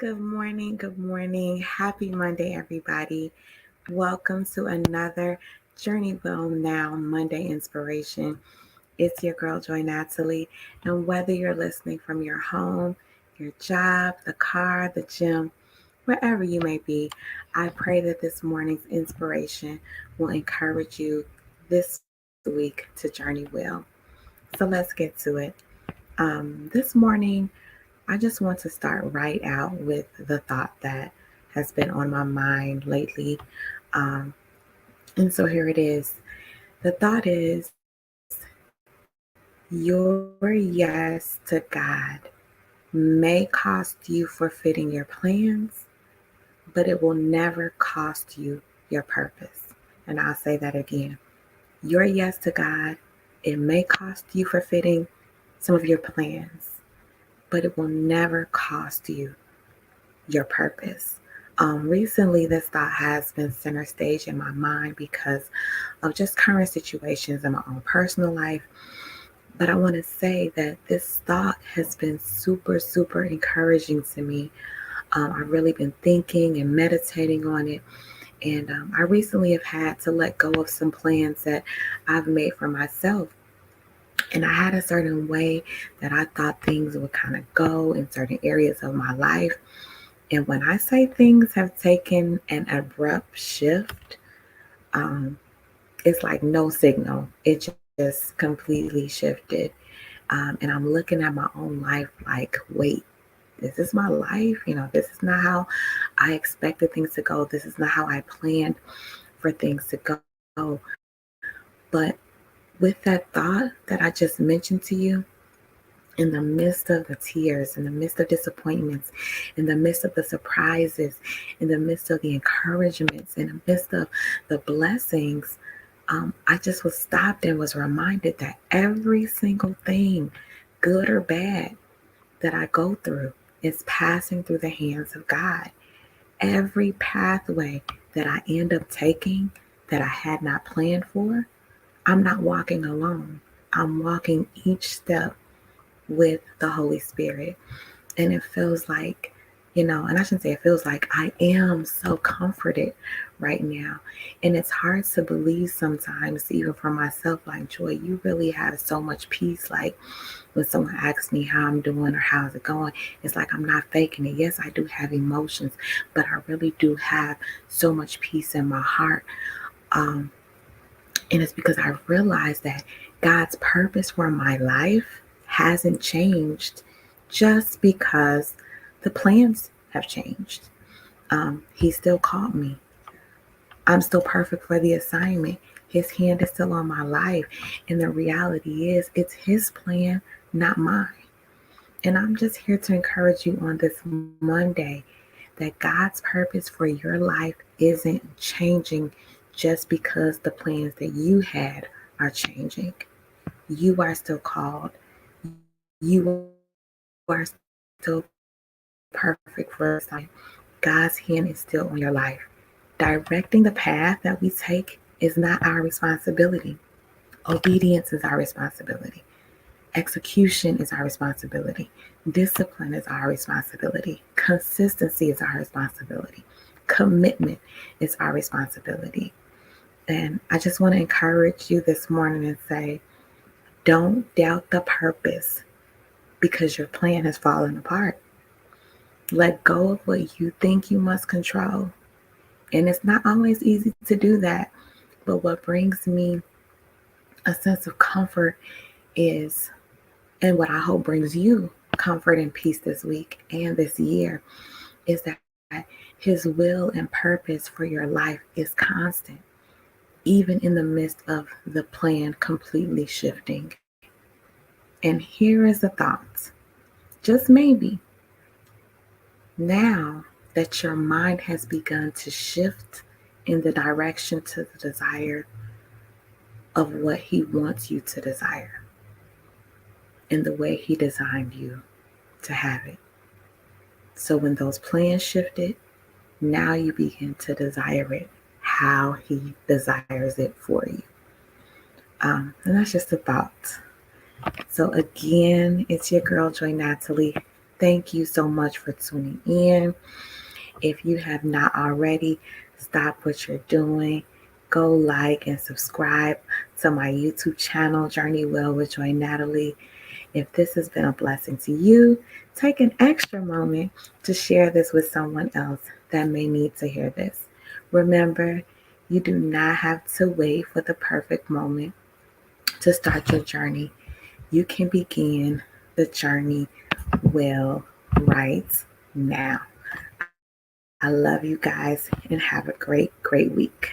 Good morning. Good morning. Happy Monday, everybody. Welcome to another Journey Well Now Monday Inspiration. It's your girl, Joy Natalie. And whether you're listening from your home, your job, the car, the gym, wherever you may be, I pray that this morning's inspiration will encourage you this week to journey well. So let's get to it. This morning, I just want to start right out with the thought that has been on my mind lately. Um, and so here it is. The thought is your yes to God may cost you forfeiting your plans, but it will never cost you your purpose. And I'll say that again. Your yes to God, it may cost you forfeiting some of your plans, but it will never cost you your purpose. Recently, this thought has been center stage in my mind because of just current situations in my own personal life. But I want to say that this thought has been super, super encouraging to me. I've really been thinking and meditating on it. And I recently have had to let go of some plans that I've made for myself. And I had a certain way that I thought things would kind of go in certain areas of my life. And when I say things have taken an abrupt shift, um, it's like no signal. It just completely shifted. And I'm looking at my own life like, wait, this is my life. This is not how I expected things to go. This is not how I planned for things to go. But with that thought that I just mentioned to you, in the midst of the tears, in the midst of disappointments, in the midst of the surprises, in the midst of the encouragements, in the midst of the blessings, I just was stopped and was reminded that every single thing, good or bad, that I go through is passing through the hands of God. Every pathway that I end up taking that I had not planned for, I'm not walking alone. I'm walking each step with the Holy Spirit. And it feels like, and I shouldn't say it feels like, I am so comforted right now. And it's hard to believe sometimes, even for myself, like, Joy, you really have so much peace. Like when someone asks me how I'm doing or how's it going, it's like I'm not faking it. Yes, I do have emotions, but I really do have so much peace in my heart. Um, and it's because I realized that God's purpose for my life hasn't changed just because the plans have changed. He still called me. I'm still perfect for the assignment. His hand is still on my life. And the reality is, it's His plan, not mine. And I'm just here to encourage you on this Monday that God's purpose for your life isn't changing just because the plans that you had are changing. You are still called. You are still perfect for the assignment. God's hand is still on your life. Directing the path that we take is not our responsibility. Obedience is our responsibility. Execution is our responsibility. Discipline is our responsibility. Consistency is our responsibility. Commitment is our responsibility. And I just want to encourage you this morning and say, don't doubt the purpose because your plan has fallen apart. Let go of what you think you must control. And it's not always easy to do that. But what brings me a sense of comfort is, and what I hope brings you comfort and peace this week and this year, is that His will and purpose for your life is constant, even in the midst of the plan completely shifting. And here is the thought, just maybe, now that your mind has begun to shift in the direction to the desire of what He wants you to desire in the way He designed you to have it. So when those plans shifted, now you begin to desire it how He desires it for you. And that's just a thought. So again, it's your girl, Joy Natalie. Thank you so much for tuning in. If you have not already, stop what you're doing. Go like and subscribe to my YouTube channel, Journey Well with Joy Natalie. If this has been a blessing to you, take an extra moment to share this with someone else that may need to hear this. Remember, you do not have to wait for the perfect moment to start your journey. You can begin the journey well right now. I love you guys and have a great, great week.